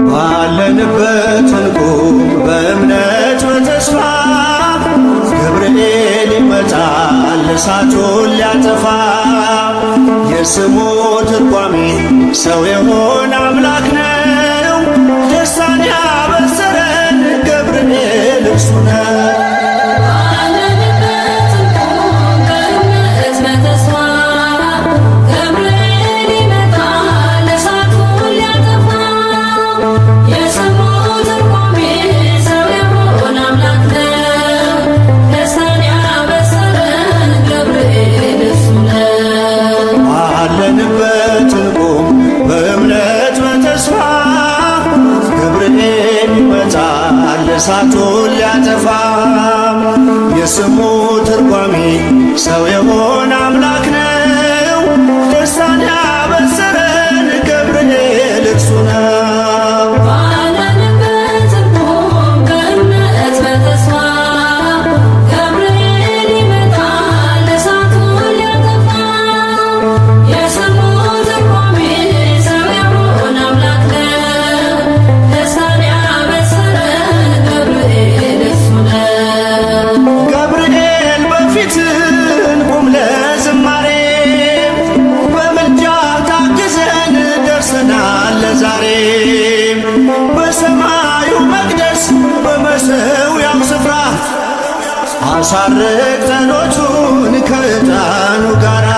ባለንበት እንቁም በእምነት በተስፋ ገብርኤል ይመጣል እሳቱን ሊያጠፋ። የስሙ ትርጓሜ ሰው የሆነ አምላክ ነው። ደስታን ያበሰረን ገብርኤል እርሱ ነው። እሳቱን ሊያጠፋ የስሙ ትርጓሜ ሰው የሆነ አምላክ ነው። ደስታን ያበሰረን ገብርኤል እርሱ ነው። በሰማዩ መቅደስ በመሠዊያው ስፍራ አሳርግ ጸሎቱን ከዕጣኑ ጋራ።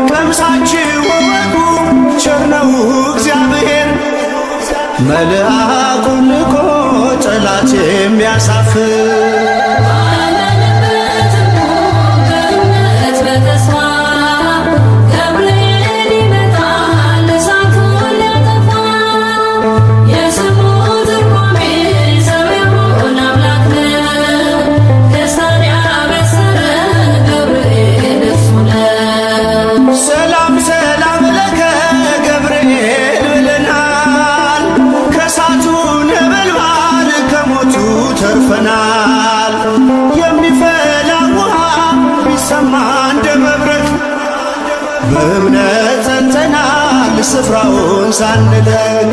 ቀምሳችሁ ወቁ ቸር ነው እግዚአብሔር፣ መልአኩን ልኮ ጠላት የሚያሳፍር። ተርፈናል የሚፈላ ውሃ ቢሰማ እንደ መብረቅ፣ በእምነት ጸንተናል ስፍራውን ሳንለቅ።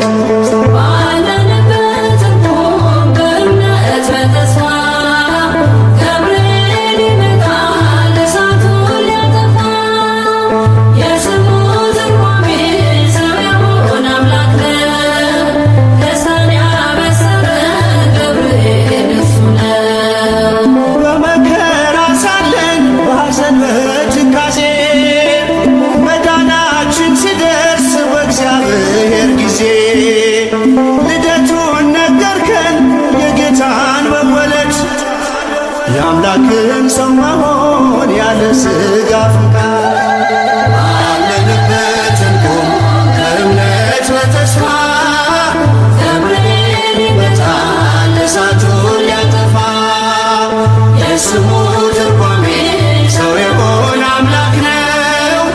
ልደቱን ነገርከን የጌታን መወለድ፣ የአምላክን ሰው መሆን ያለ ሥጋ ፈቃድ። ባለንበት እንቁም በእምነት በተስፋ ገብርኤል ይመጣል እሳቱን ሊያጠፋ። የስሙ ትርጓሜ ሰው የሆነ አምላክ ነው።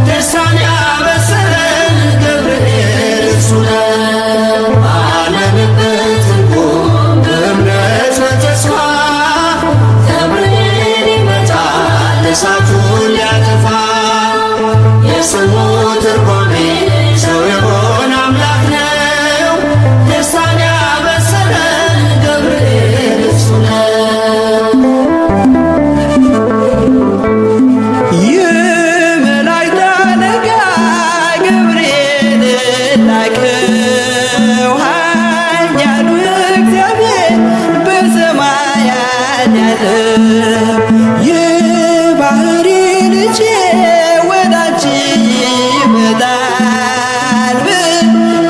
ደስታን ያበሰረን ገብርኤል እርሱ ነው። እሳቱን ሊያጠፋ የስሙ ትርጓሜ ሰው የሆነ አምላክ ነው። ደስታን ያበሰረን ገብርኤል እርሱ ነው። የመላእክት አለቃ ገብርኤል ላከው ኃያሉ እግዚአብሔር በሰማያት ያለው ባህሪ ልጄ ወዳንቺ ይመጣል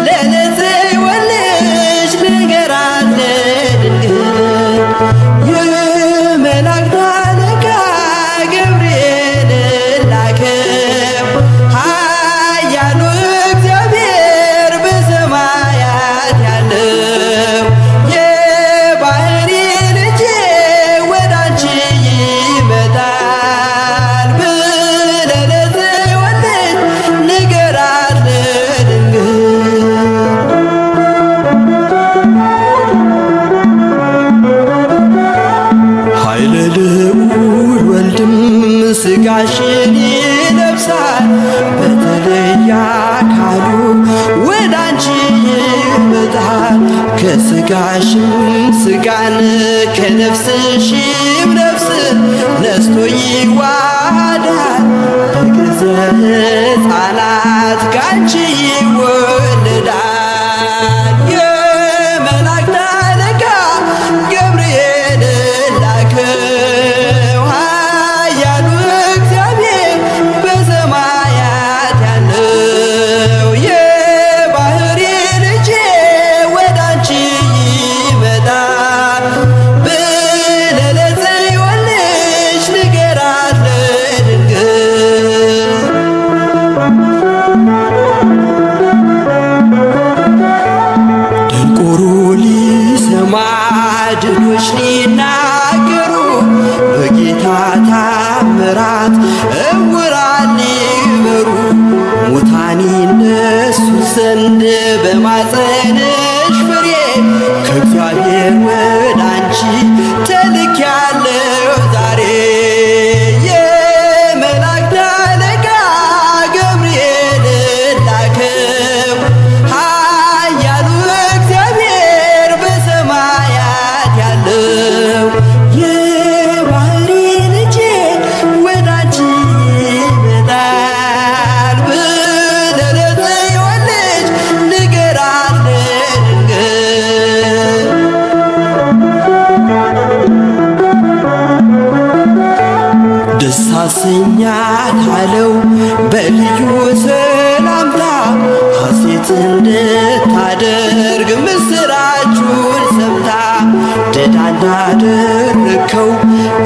ለነጽወልሽ ንገራት ለድንግል። የመላእክት አለቃ ገብርኤል ላከው ኃያሉ እግዚአብሔር በሰማያት ስጋሽን ይለብሳል በተለየ አካሉ ወደ አንቺ ይመጣል። ከስጋሽም ስጋን ከነፍስሽም ነፍስን ነስቶ ይዋሃዳል። በግዘ ሕፃናት ካንቺ ይወለዳል። የመላእክት አለቃ ገብርኤል ላከው ኃያሉ እግዚአብሔር በሰማያት ያለው የባህሪ ልጄ ወደ አንቺ ይመጣል ብለህ ለጽዮን ልጅ ንገራት ለድንግል። ደንቆሮ ሊሰማ ድሆች ሊናገሩ በጌታ ታምራት ዕውራን ሊበሩ ሙታን ይነሱ ዘንድ በማፀንሽ ፍሬ ከእግዚአብሔር ወደ አንቺ ተልኬያለሁ ዛሬ። የመላእክት አለቃ ገብርኤል ላከው ኃያሉ እግዚአብሔር በሰማያት ያለው የባህሪ ልጄ ወደ አንቺ ይመጣል ብለህ ለጽዮን ልጅ ንገራት ለድንግል። ደስ አሰኛት አለው በልዩ ሰላምታ ሐሴት እንድታደርግ ምስራቹን ሰምታ ድዳ እንዳደረግከው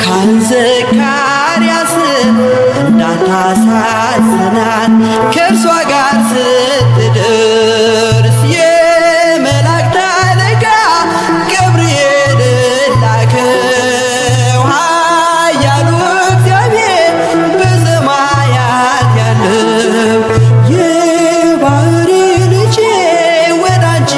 ካህን ዘካርያስን እንዳታሳዝናት ከእርሷ ጋር ስትደርስ የመላእክት አለቃ ገብርኤል ላከው ኃያሉ እግዚአብሔር በሰማያት ያለው የባህሪ ልጄ ወደ አንቺ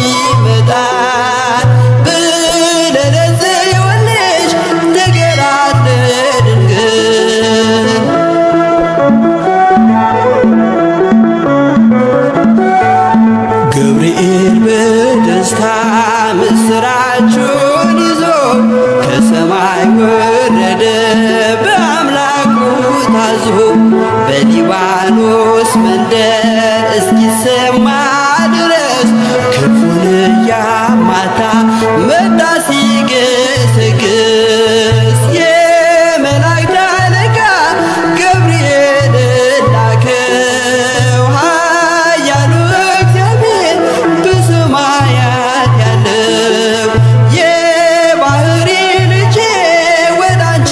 ይመጣል ብለህ ለጽዮን ልጅ ንገራት ለድንግል። ገብርኤል በደስታ ምስራቹን ይዞ ከሰማይ ወረደ በአምላኩ ታዞ በሊባኖስ መንደር እስኪሰማ ድረስ ክፉን እያማታ መጣ ሲገሰግስ። የመላእክት አለቃ ገብርኤል ላከው ኃያሉ እግዚአብሔር በሰማያት ያለው የባህሪ ልጄ ወደ አንቺ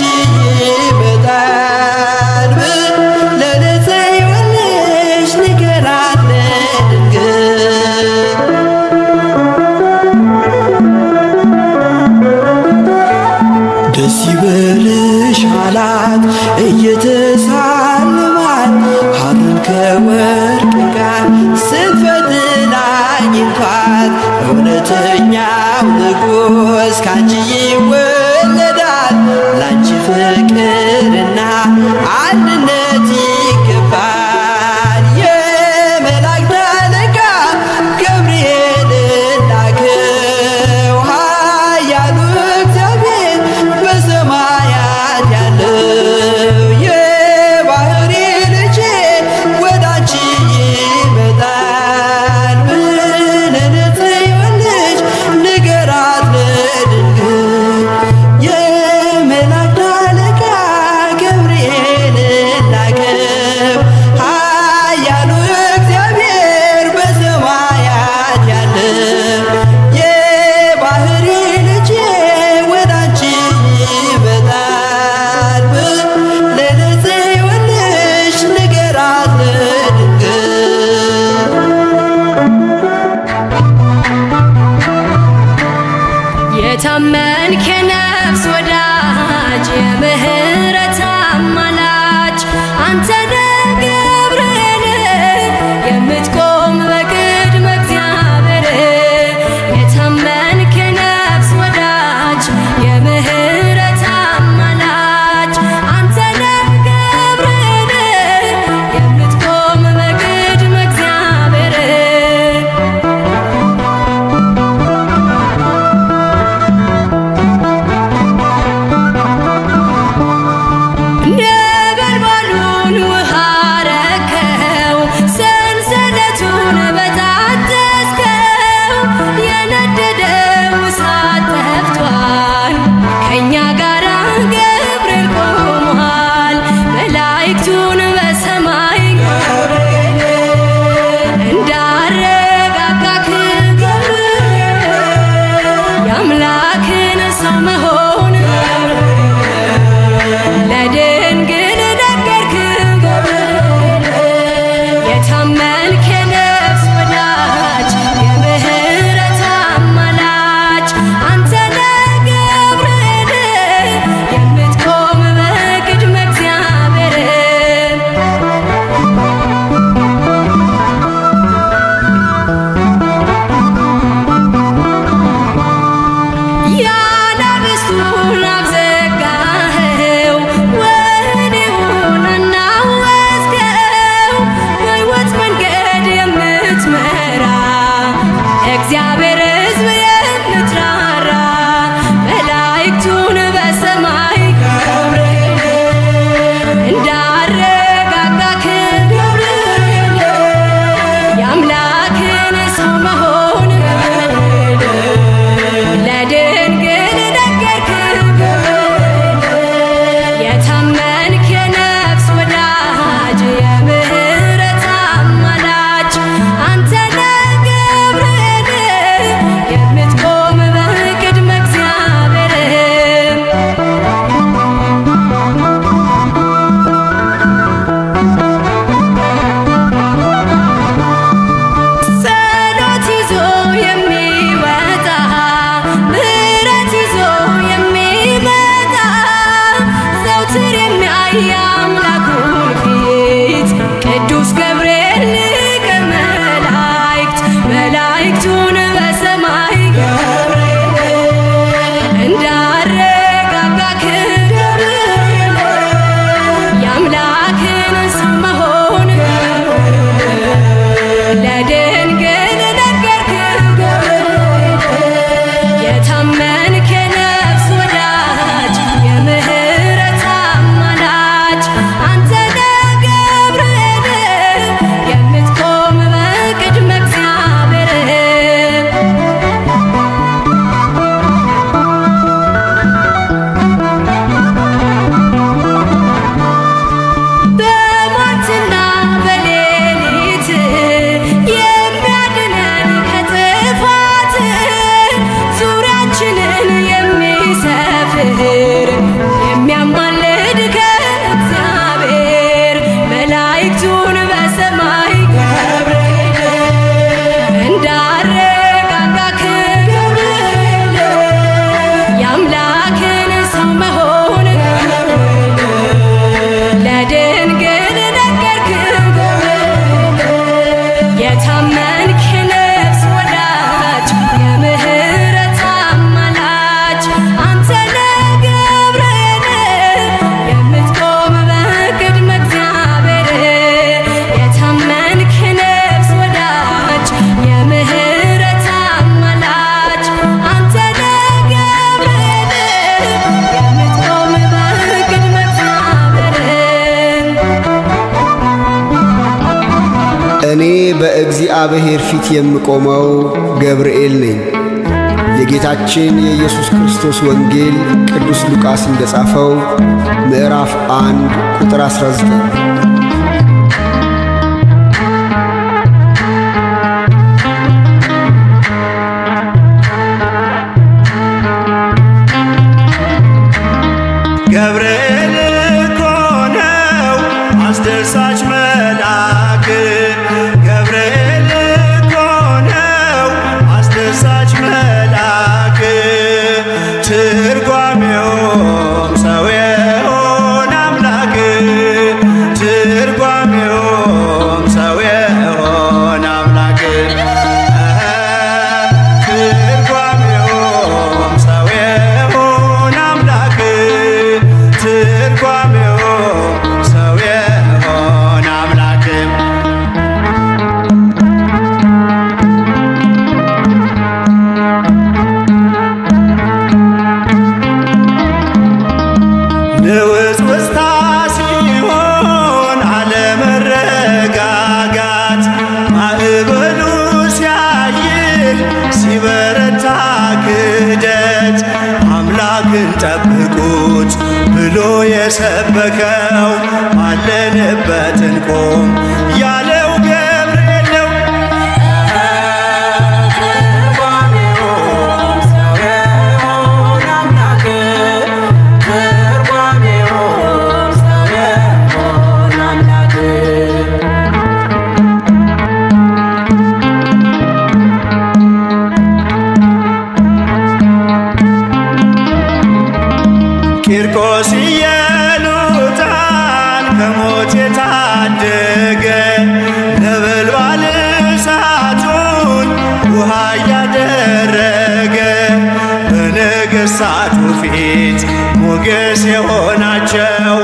ይመጣል ብለህ ለጽዮን ልጅ ንገራት ለድንግል። ደስ ይበልሽ አላት እየተሳለማት ሐርን ከወርቅ ጋር ስትፈትል አግኝቷት እውነተኛው ንጉሥ ካንቺ ይወለዳል ላንቺ ፍቅርና አንድነት ይገባል። የመላእክት አለቃ ገብርኤል ላከው ኃያሉ እግዚአብሔር በሰማያት ያለው የባህሪ ልጄ ወደ አንቺ ይመጣል ብለህ ለጽዮን ልጅ ንገራት ለድንግል። የመላእክት አለቃ ገብርኤል ላከው ኃያሉ እግዚአብሔር በሰማያት ያለው የባህሪ ልጄ ወደ አንቺ ይመጣል ብለህ ለጽዮን ልጅ ንገራት ለድንግል። የታመንክ የነፍስ ወዳጅ የምህረት አማላጅ አንተ ነህ ገብርኤል የምትቆም በቅድመ እግዚአብሔር። የታመንክ የነፍስ ወዳጅ የምህረት አማላጅ አንተ ነህ ለእግዚአብሔር ሕዝብ የምትራራ መላእክቱን በሰማይ እንዳረጋጋክ የአምላክን ሰው መሆን ለድንግል ነገርክ የታመንክ የነፍስ ወዳጅ የምህረት አማላጅ አንተ ነህ ገብርኤል የምትቆም በቅድመ እግዚአብሔር ጸሎት ይዞ የሚወጣ ምሕረት ይዞ የሚመጣ ዘውትር የሚያይ አምላኩን ፊት ቅዱስ ገብርኤል ሊቀ መላእክት መላእክቱን በሰማይ እንዳረጋጋክ የአምላክን ሰው መሆን ለድንግል ነገርክ የታመንክ የነፍስ ወዳጅ የምህረት አማላጅ አንተ ነህ ገብርኤል የምትቆም በቅድመ እግዚአብሔር በሞትና በሌሊት የሚያድነን ከጥፋት ዙሪያችንን የሚሰፍር የሚያማልድ ከእግዚአብሔር መላእክቱን በሰማይ እንዳረጋጋክ የአምላክን ሰው መሆን ለድንግል ነገርክ የታመንክ የነፍስ ወዳጅ የምህረት አማላጅ አንተ ነህ ገብርኤል የምትቆም በቅድመ እግዚአብሔር የታመንክ የነፍስ ወዳጅ የምህረት አማላጅ አንተ ነህ ገብርኤል የምትቆም በቅድመ እግዚአብሔር እኔ በእግዚአብሔር ፊት የምቆመው ገብርኤል ነኝ። የጌታችን የኢየሱስ ክርስቶስ ወንጌል ቅዱስ ሉቃስ እንደጻፈው ምዕራፍ 1 ቁጥር 19። ገብርኤል እኮ ነው አስደሳች መልአክ ገብርኤል እኮ ነው አስደሳች መልአክ ትርጓሜውም ሰው የሆነ አምላክ ትርጓሜውም ሰው የሆነ አምላክ ትርጓሜውም ሰው የሆነ አምላክ ትርጓሜውም ሰው የሆነ አምላክ ንውጽ ውስታ ሲሆን አለመረጋጋት ማዕበሉ ሲያይል ሲበረታ ክህደት አምላክን ጠብቁት ብሎ የሰበከው ባለንበት እንቆም ያለው ገብርኤል ነው። ቂርቆስ ኢየሉጣን ከሞት የታደገ ነበልባል እሳቱን ውሃ እያደረገ በነገሥታቱ ፊት ሞገስ የሆናቸው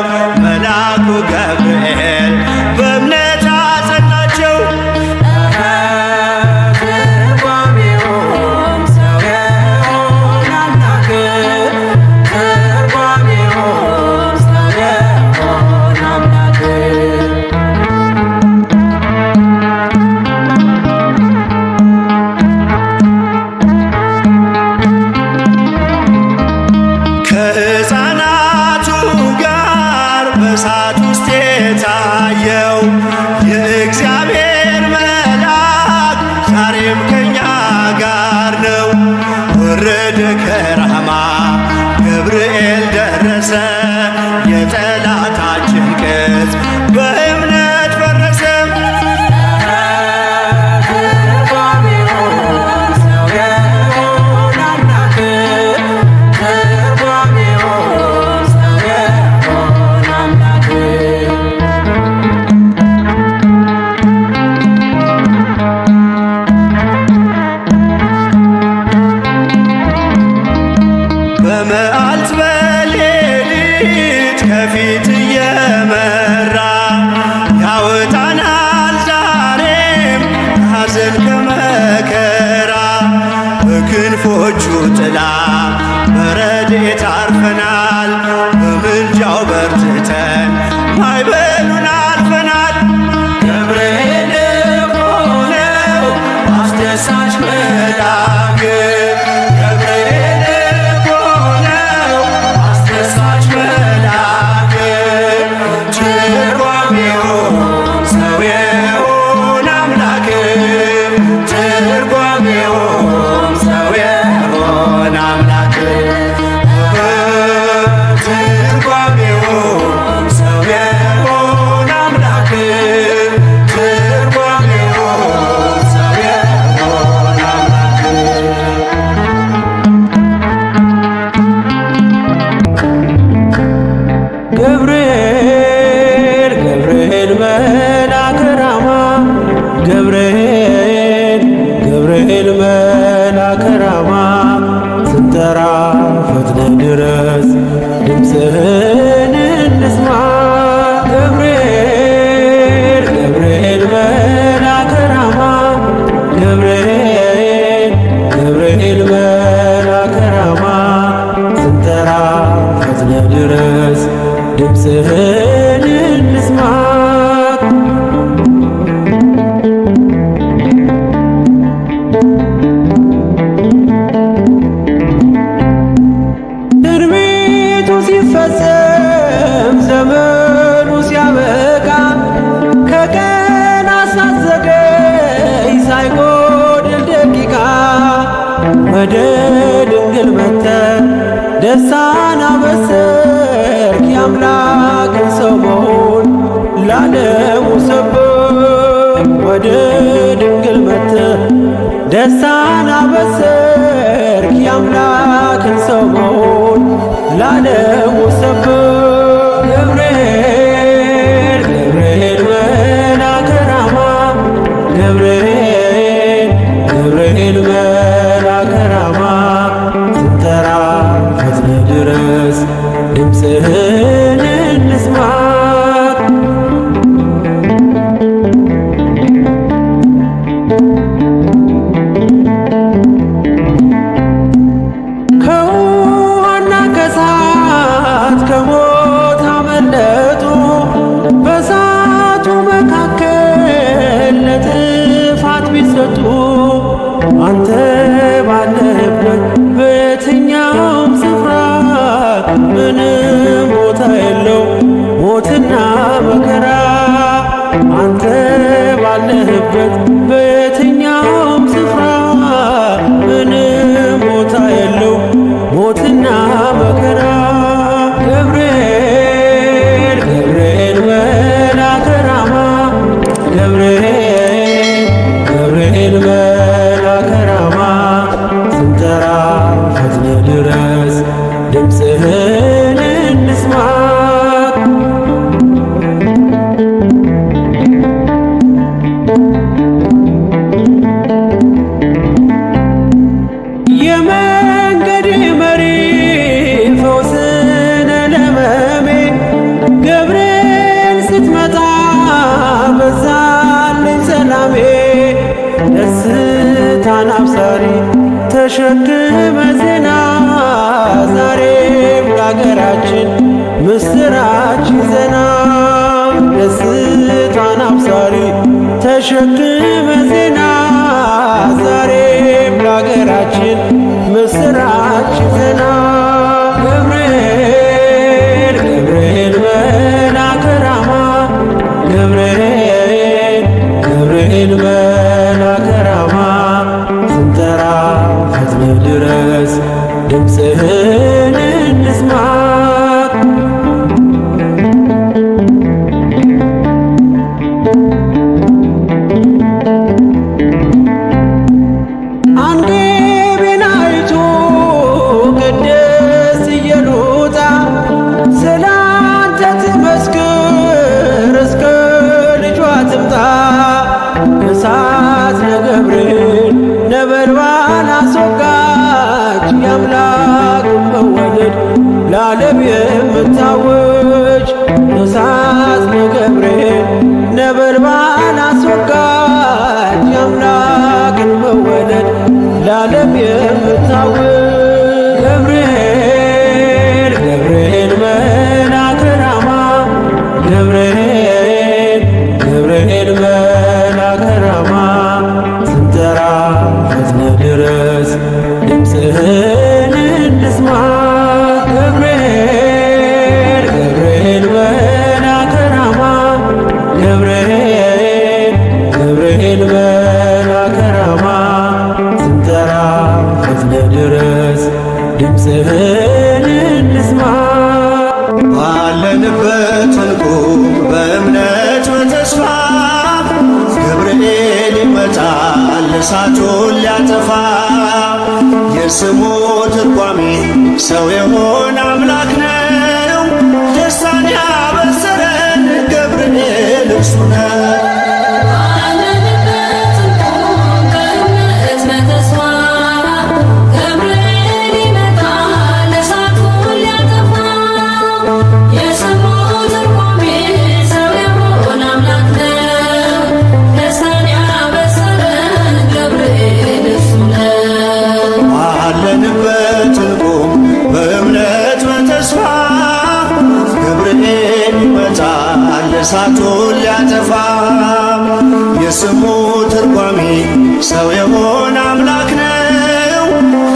መልአኩ ገብርኤል በእምነት አጸናቸው። ትርጓሜው ገሰገሰ የጠላታችን ቅጽ በእምነት ፈረሰ። በመዓልት በሌሊት ከፊት እየመራ ያወጣናል ዛሬም ከሐዘን ከመከራ። በክንፎቹ ጥላ በረድኤት አርፈናል፣ በምልጃው በርትተን ማዕበሉን አልፈናል። ገብርኤል ሆነው አስደሳች መልአክ ገብርኤል መልአከ ራማ ገብርኤል መልአከ ራማ ስንጠራ ፈጥነ ድረስ ድምፅህን እንስማ። ገብርኤል መልአከ ራማ ገብርኤል መልአከ ራማ ስንጠራ ፈጥነ ድረስ ድምፅህን እንስማ። ትንቢቱ ሲፈጸም ዘመኑ ሲያበቃ ከቀናት ሳትዘገይ ሳይጎድል ደቂቃ ወደ ድንግል መጥተህ ደስታን አበሰርክ። የአምላክን ሰው መሆን ለዓለሙ ሰበክ። ወደ ድንግል መጥተህ ደስታን አበሰርክ። የአምላክን ሰው መሆን ለዓለሙ ሰበክ። ገብርኤል መልአከ ራማ ገብርኤል መልአከ ራማ ስንጠራ ፈጥነ ድረስ ድምፅህን እንስማ። ከውሃና ከእሳት ከሞት አመለጡ በእሳቱ መካከል ለጥፋት ቢሰጡ አንተ ባለህበት በየትኛውም ስፍራ ምንም ቦታ የለው ሞትና መከራ። አንተ ባለህበት በየትኛውም ስፍራ ምንም ቦታ የለው ሞትና መከራ። ገብርኤል መልአከ ራማ ገብርኤል መልአከ ራማ ስንጠራ ፈጥነ ድረስ ድምፅህን እንስማ። የመንገዴ መሪ ፈውስነ ለሕመሜ ገብርኤል ስትመጣ በዛልኝ ሰላሜ። ደስታን አብሳሪ ተሸክመ ዜና ዛሬም ለአገራችን ምስራች ይዘና። ደስታን አብሳሪ ተሸክመ ዜና ዛሬም ለአገራችን ምስራች ይዘና። ገብርኤል መልአከ ራማ ገብርኤል መልአከ ራማ ስንጠራ ፈጥነ ድረስ ድምፅህን እንስማ። ብርሃን አስወጋች የአምላክን መወለድ ለዓለም የምታውጅ እሳት ገብርኤል ነበልባል አስወጋች የአምላክን መወለድ ለዓለም የምታውጅ ገብርኤል ገብርኤል መልአከ ራማ ገብርኤል ገብርኤል መልአከ ራማ ስንጠራ ፈጥነህ ድረስ ድምፅህን እንስማ ገብርኤል ገብርኤል መልአከ ራማ ገብርኤል ገብርኤል መልአከ ራማ ስንጠራ ፈጥነህ ድረስ ድምፅህን እንስማ ባለንበት እንቁም በእምነት በተስፋ ገብርኤል ይመጣል እሳቱን ሊያጠፋ የስሙ ትርጓሜ ሰው የሆነ አምላክ ነው ደስታን ያበሰረን ገብርኤል እርሱ ነው። እሳቱን ሊያጠፋ የስሙ ትርጓሜ ሰው የሆነ አምላክ ነው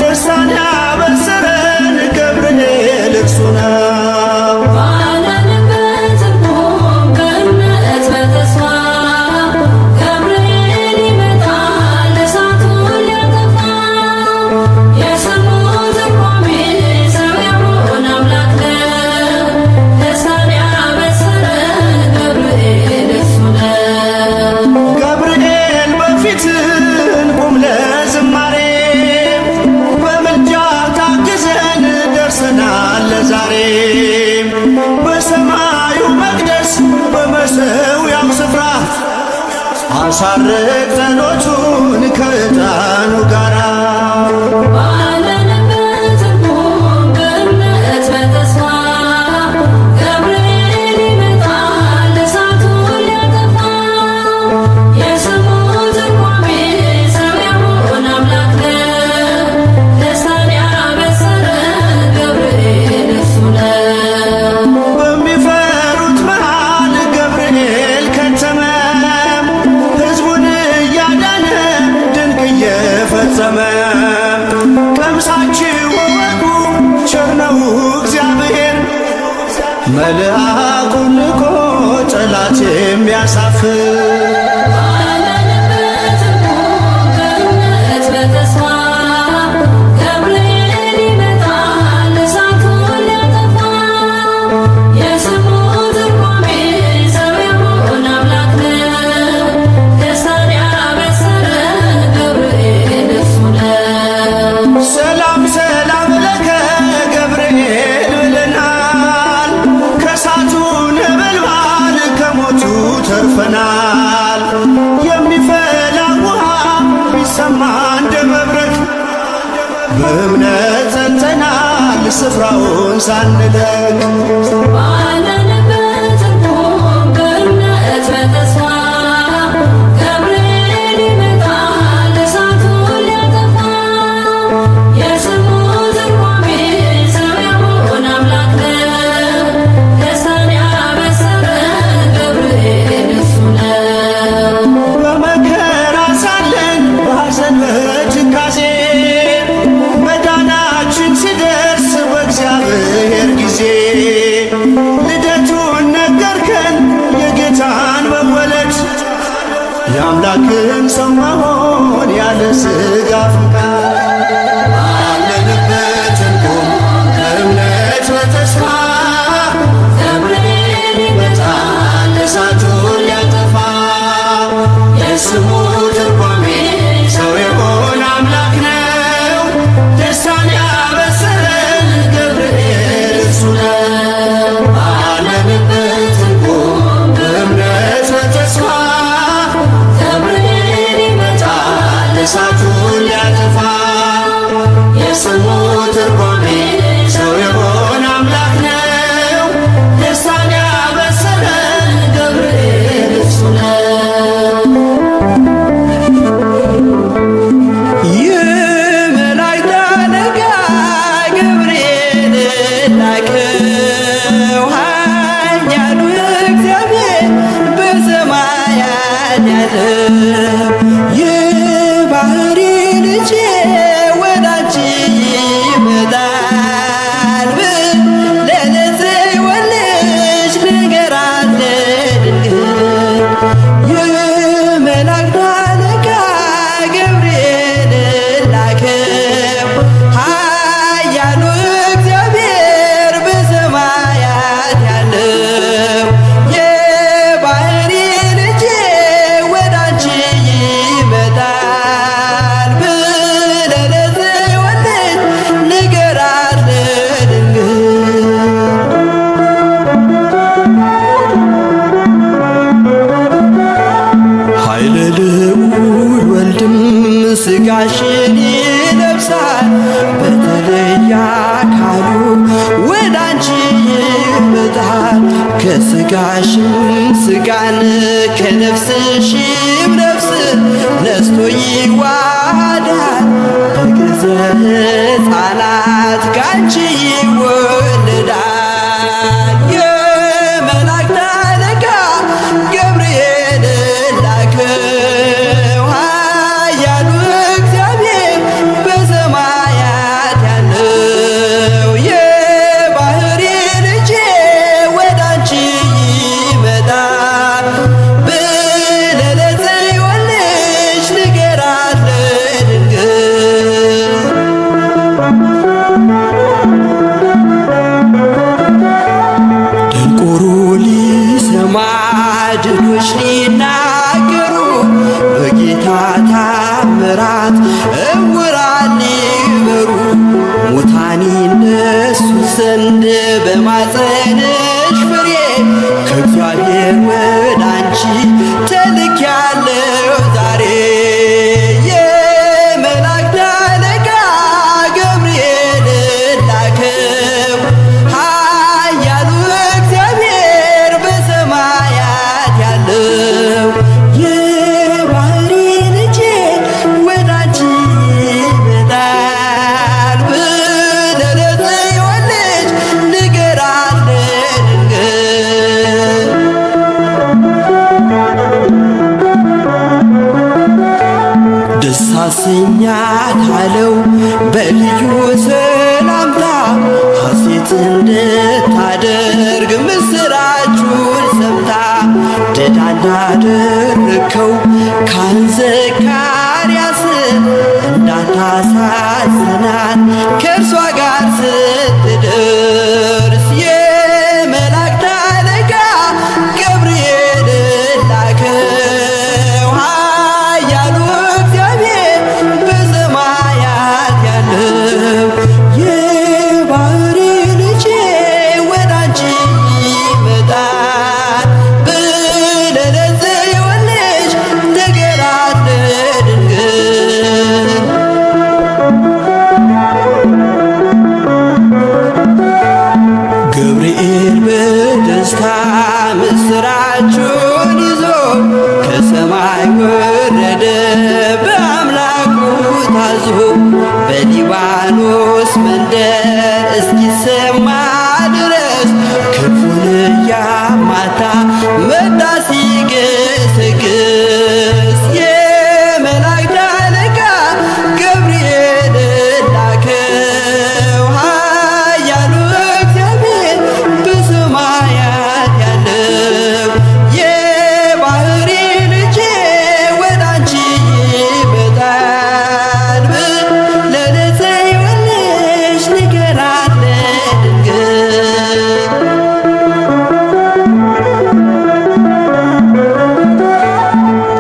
ደስታን ያበሰረን ገብርኤል እርሱ ነው። በሰማዩ መቅደስ በመሠዊያው ስፍራ አሳርግ ጸሎቱን ከዕጣኑ ጋራ ቀምሳችሁ ወቁ ቸር ነው እግዚአብሔር መልአኩን ልኮ ጠላት የሚያሳፍር ተርፈናል የሚፈላ ውሃ ቢሰማ እንደ መብረቅ በእምነት ጸንተናል ስፍራውን ሳንለቅ የአምላክን ሰው መሆን ያለ ሥጋ ፍቃድ ባለንበት እንቁም በእምነት በተስፋ ገብርኤል ይመጣል እሳቱን ሊያጠፋ የስሙ ትርጓሜ ሰው የሆነ አምላክ ነው ደስታን ያበሰረን ገብርኤል እርሱ ነው። ባለንበት እንቁም በእምነት በተስፋ እሳቱን ሊያጠፋ ከሥጋሽም ሥጋን ከነፍስሽም ነፍስ ነስቶ ይዋሃዳል። በግዘ ሕፃናት ካንቺ ይወለዳል። የመላእክት አለቃ ገብርኤል ላከው ኃያሉ እግዚአብሔር በሰማያት ያለው የባሕሪ ልጄ ወዳንቺ ይመጣል ብለህ ለጽዮን ልጅ ንገራት ለድንግል። ደንቆሮ ሊሰማ ድሆች ሊናገሩ በጌታ ታምራት ዕውራን ሊበሩ ሙታን ይነሱ ዘንድ በማፀንሽ ፍሬ ከእግዚአብሔር ወደ አንቺ ተልኬአለሁ ዛሬ። የመላእክት አለቃ ገብርኤል ላከው ኃያሉ እግዚአብሔር በሰማያት ያለው የባሕሪ ልጄ ወደ አንቺ ይመጣል ብለህ ለጽዮን ልጅ ንገራት ለድንግል። ደስ አሰኛት አለው በልዩ ሰላምታ ሐሴት እንድታደርግ ምስራቹን ሰምታ ድዳ እንዳደረግከው ካህን ዘካርያስን እንዳታሳዝናት ከእርሷ ጋር ስትደርስ የመላእክት አለቃ ገብርኤል ላከው ኃያሉ እግዚአብሔር በሰማያት ያለው የባሕሪ ልጄ ወደ አንቺ ይመጣል ብለህ ለጽዮን ልጅ ንገራት ለድንግል። ገብርኤል በደስታ ምስራቹን ይዞ ከሰማይ ወረደ በአምላኩ ታዞ በሊባኖስ መንደር እስኪሰማ ድረስ ክፉን እያማታ መጣ ሲገሰግስ። የመላእክት አለቃ ገብርኤል ላከው ኃያሉ እግዚአብሔር በሰማያት ያለው የባሕሪ ልጄ ወደ አንቺ ይመጣል ብለህ ለጽዮን ልጅ ንገራት ለድንግል።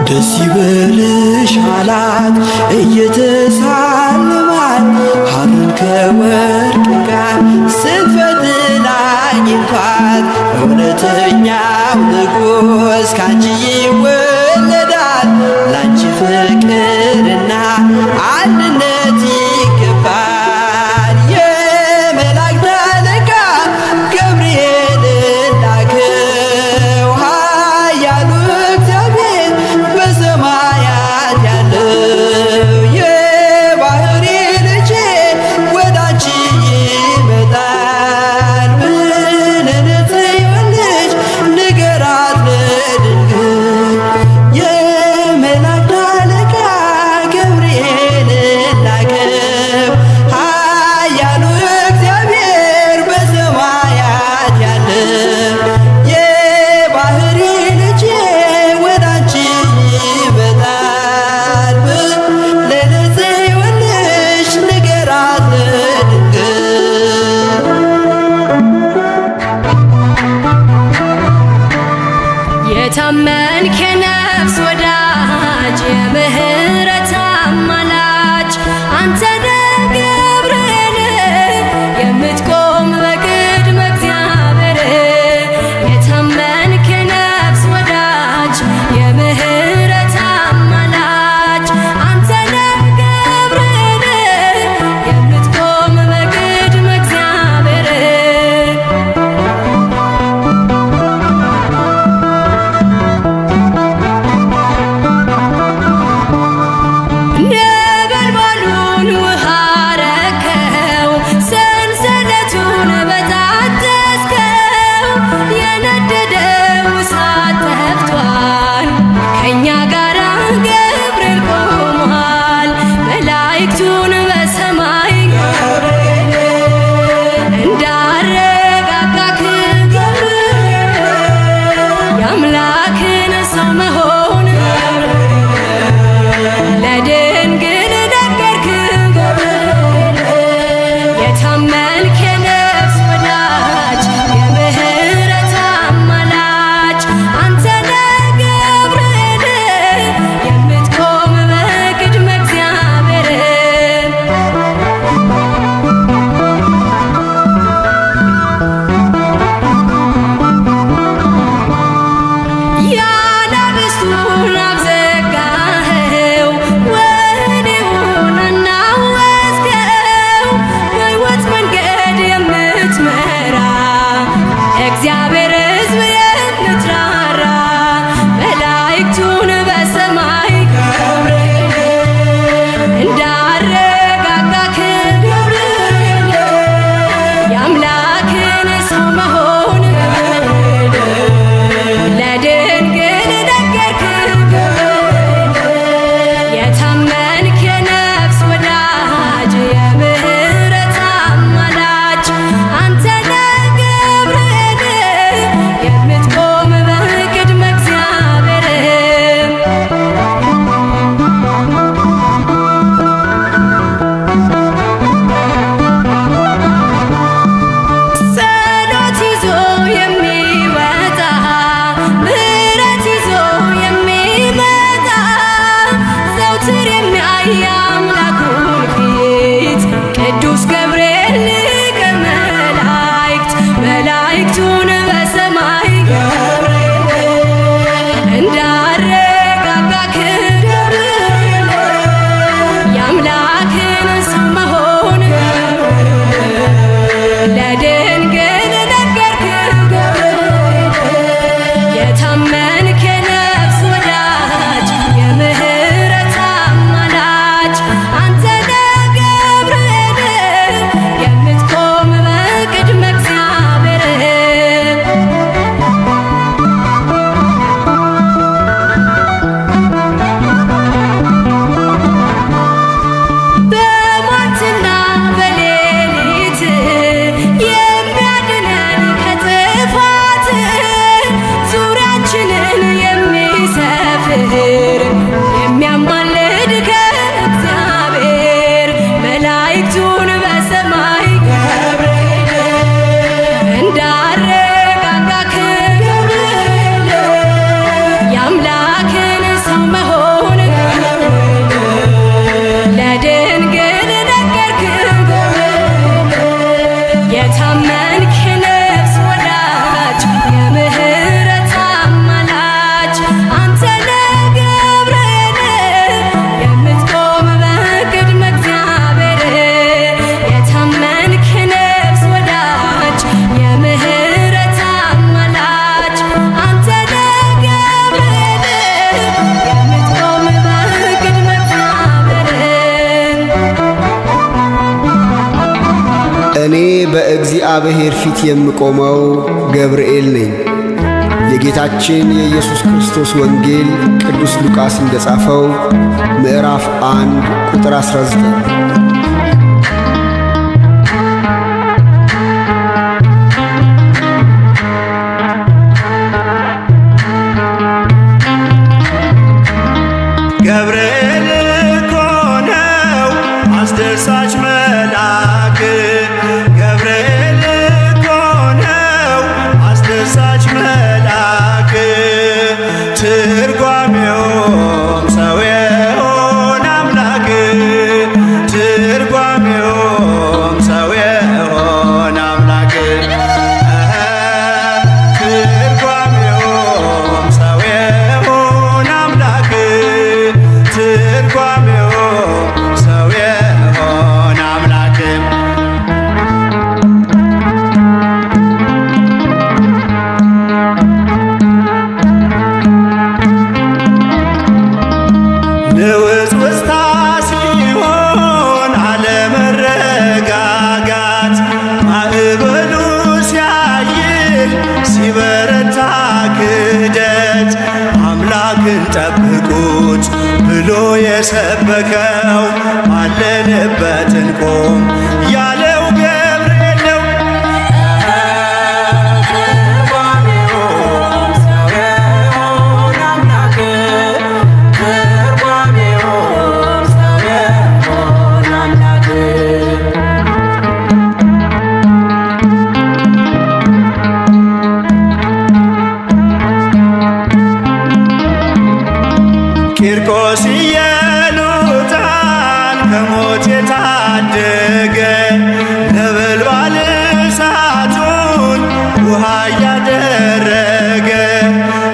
ደስ ይበልሽ አላት እየተሳለማት ሐርን ከወርቅ ጋር ስትፈትል አግኝቷት እውነተኛው ንጉሥ ካንቺ ይወለዳል ላንቺ ፍቅርና አንድነት ይገባል። የመላእክት አለቃ ገብርኤል ላከው ኃያሉ እግዚአብሔር በሰማያት ያለው የባሕሪ ልጄ ወደ አንቺ ይመጣል ብለህ ለጽዮን ልጅ ንገራት ለድንግል። የመላእክት አለቃ ገብርኤል ላከው ኃያሉ እግዚአብሔር በሰማያት ያለው የባሕሪ ልጄ ወደ አንቺ ይመጣል ብለህ ለጽዮን ልጅ ንገራት ለድንግል። የታመንክ የነፍስ ወዳጅ የምህረት አማላጅ አንተ ነህ ገብርኤል የምትቆም በቅድመ እግዚአብሔር። የታመንክ የነፍስ ወዳጅ የምህረት አማላጅ አንተ ነህ ገብርኤል የምትቆም በቅድመ እግዚአብሔር። እኔ በእግዚአብሔር ፊት የምቆመው ገብርኤል ነኝ። የጌታችን የኢየሱስ ክርስቶስ ወንጌል ቅዱስ ሉቃስ እንደጻፈው ምዕራፍ 1 ቁጥር 19። ገብርኤል እኮ ነው አስደሳች መልአክ፣ ገብርኤል እኮ ነው አስደሳች መልአክ። ትርጓሜውም ሰው የሆነ አምላክ፣ ትርጓሜውም ሰው የሆነ አምላክ፣ ትርጓሜውም ሰው የሆነ አምላክ፣ ትርጓሜው ሰው የሆነ አምላክ። ንውጽውጽታ ሲሆን አለመረጋጋት፣ ማዕበሉ ሲያይል ሲበረታ ክህደት፣ አምላክን ጠብቁት ብሎ የሰበከው ባለንበት እንቆም ያለው ገብርኤል ነው። ትርጓሜውም ሰው የሆነ አምላክ፣ ትርጓሜውም ሰው የሆነ አምላክ። ቂርቆስ ኢየሉጣን ከሞት የታደገ ነበልባል እሳቱን ውሃ እያደረገ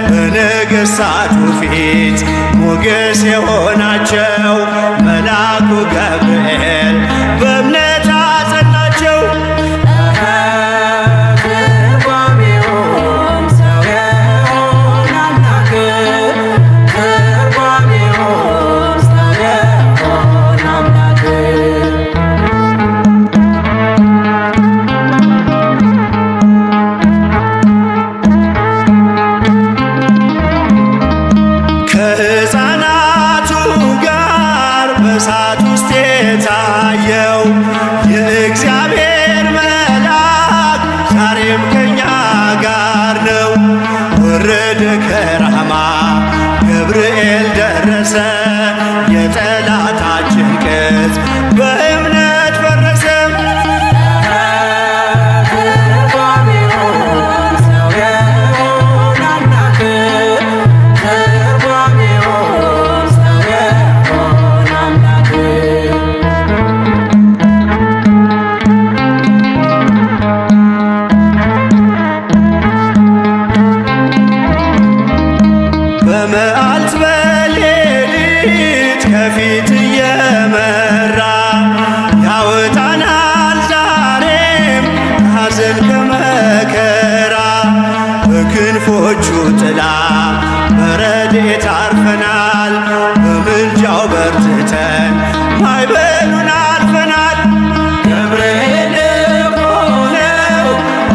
በነገሥታቱ ፊት ሞገስ የሆናቸው መልአኩ ገብርኤል በእምነት አጸናቸው። ትርጓሜውም ሰው የሆነ አምላክ፣ ትርጓሜውም ሰው የሆነ አምላክ። ከሕፃናቱ ጋር በእሳት ውስጥ የታየው የእግዚአብሔር መልአክ ዛሬም ከኛ ጋር ነው። ወረደ ከራማ ገብርኤል ደረሰ፣ የጠላታችን ቅጽ በእምነት ፈረሰ። ትርጓሜውም ሰው የሆነ አምላክ፣ ትርጓሜውም ሰው የሆነ አምላክ። በመዓልት በሌሊት ከፊት እየመራ ያወጣናል ዛሬም ከሐዘን ከመከራ። በክንፎቹ ጥላ በረድኤት አርፈናል፣ በምልጃው በርትተን ማዕበሉን አልፈናል። ገብርኤል እኮ ነው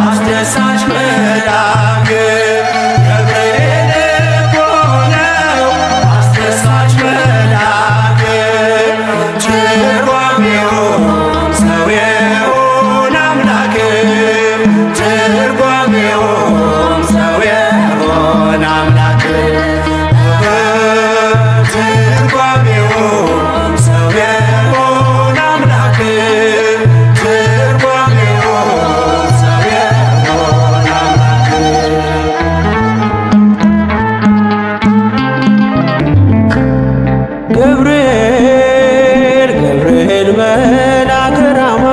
አስደሳች መልአክ፣ ገብርኤል እኮ ነው አስደሳች መልአክ። ትርጓሜውም ሰው የሆነ አምላክ፣ ትርጓሜውም ሰው የሆነ አምላክ፣ ትርጓሜውም ሰው የሆነ አምላክ፣ ትርጓሜውም ሰው የሆነ አምላክ። ገብርኤል ገብርኤል መልአከ ራማ፣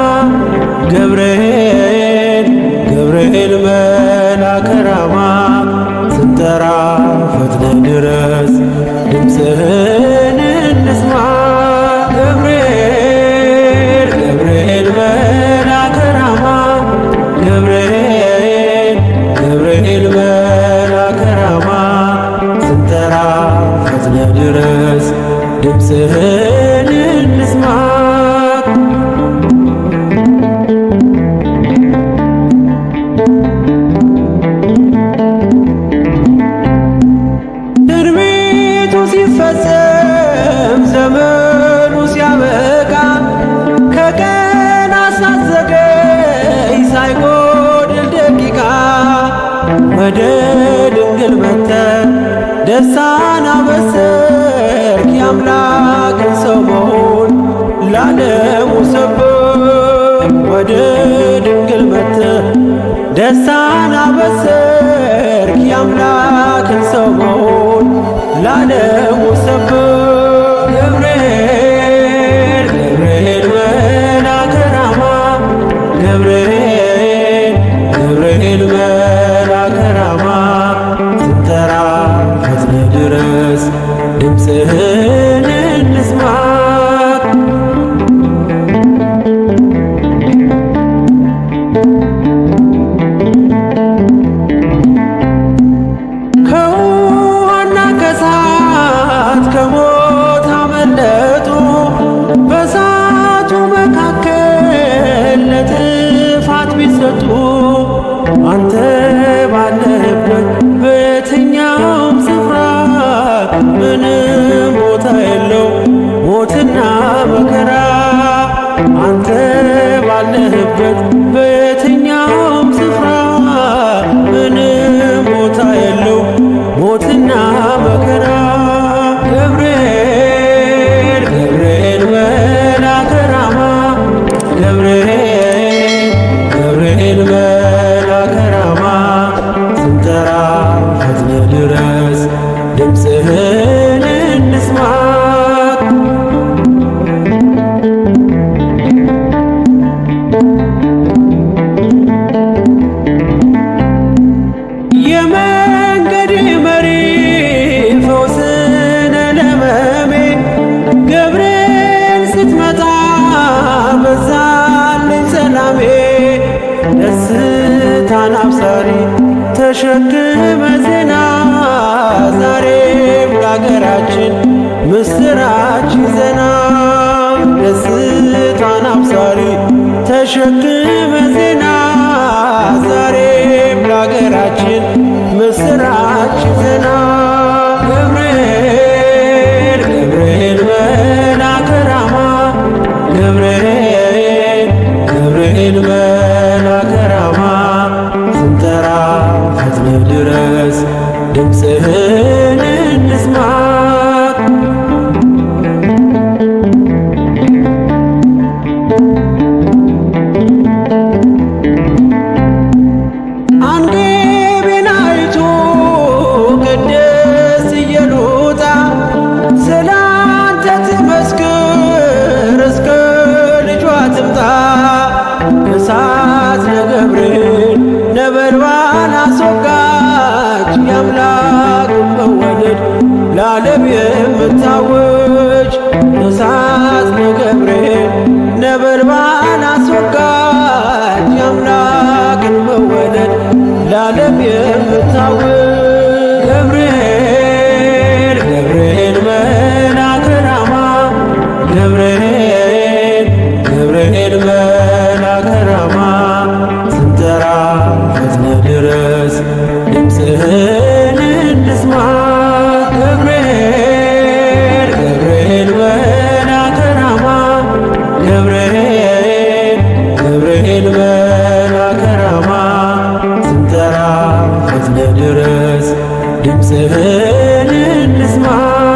ገብርኤል ገብርኤል መልአከ ራማ፣ ስንጠራ ፈጥነ ድረስ ድምፅህን እንስማ። ገብርኤል ገብርኤል መልአከ ራማ፣ ገብርኤል ገብርኤል መልአከ ራማ፣ ስንጠራ ፈጥነ ድረስ ድምፅህን እንስማ። ወደ ድንግል መጥተ ደስታን አበሰርክ የአምላክን ሰው መሆን ለዓለሙ ሰበክ። ወደ ድንግል መጥተ ደስታን አበሰርክ የአምላክን ሰው መሆን ለዓለሙ ሰበክ። ገብርኤል ገብርኤል መልአከ ራማ ገብርኤል ገብርኤል መልአከ ራማ ስንጠራ ፈጥነህ ድረስ ድምፅህን እንስማ። ከውሃና ከእሳት ከሞት አመለጡ በእሳቱ መካከል ለጥፋት ቢሰጡ አንተ ባለህበት በየትኛውም ስፍራ ምንም ቦታ የለው ሞትና መከራ። አንተ ባለህበት በየትኛውም ስፍራ ምንም ቦታ የለው ሞትና መከራ። ገብርኤል ገብርኤል መልአከ ራማ ገብርኤል ገብርኤል መልአከ ራማ ስንጠራ ፈጥነህ ድረስ ድምፅህን እንስማ። የመንገዴ መሪ ፈውስነ ለሕመሜ ገብርኤል ስትመጣ በዛልኝ ሰላሜ። ደስታን አብሳሪ ተሸክመ ዜና ዛሬም ለአገራችን ምስራች ይዘና። ደስታን አብሳሪ ተሸክመ ዜና ዛሬም ለአገራችን ምስራች ይዘና። ገብርኤል ገብርኤል መልአከ ራማ ገብርኤል ገብርኤል መልአከ ራማ ስንጠራ ፈጥነህ ድረስ ድምፅህን እንስማ። አንገቤን አይቶ ቅድስት ኢየሉጣ ስላንተ ትመስክር እስከ ልጇ ትምጣ። እሳት ነገብርኤል ነበልባል አስወጋች የአምላክን መወለድ ለዓለም የምታወጅ። እሳት ነገብርኤል ነበልባል አስወጋች የአምላክን መወለድ ለዓለም የምታወጅ። ገብርኤል ገብርኤል መልአከ ራማ ገብርኤል ገብርኤል መልአከ ራማ ስንጠራ ፈጥነህ ድረስ ድምፅህን እንስማ። ገብርኤል ገብርኤል መልአከ ራማ ገብርኤል ገብርኤል መልአከ ራማ ስንጠራ ፈጥነህ ድረስ ድምፅህን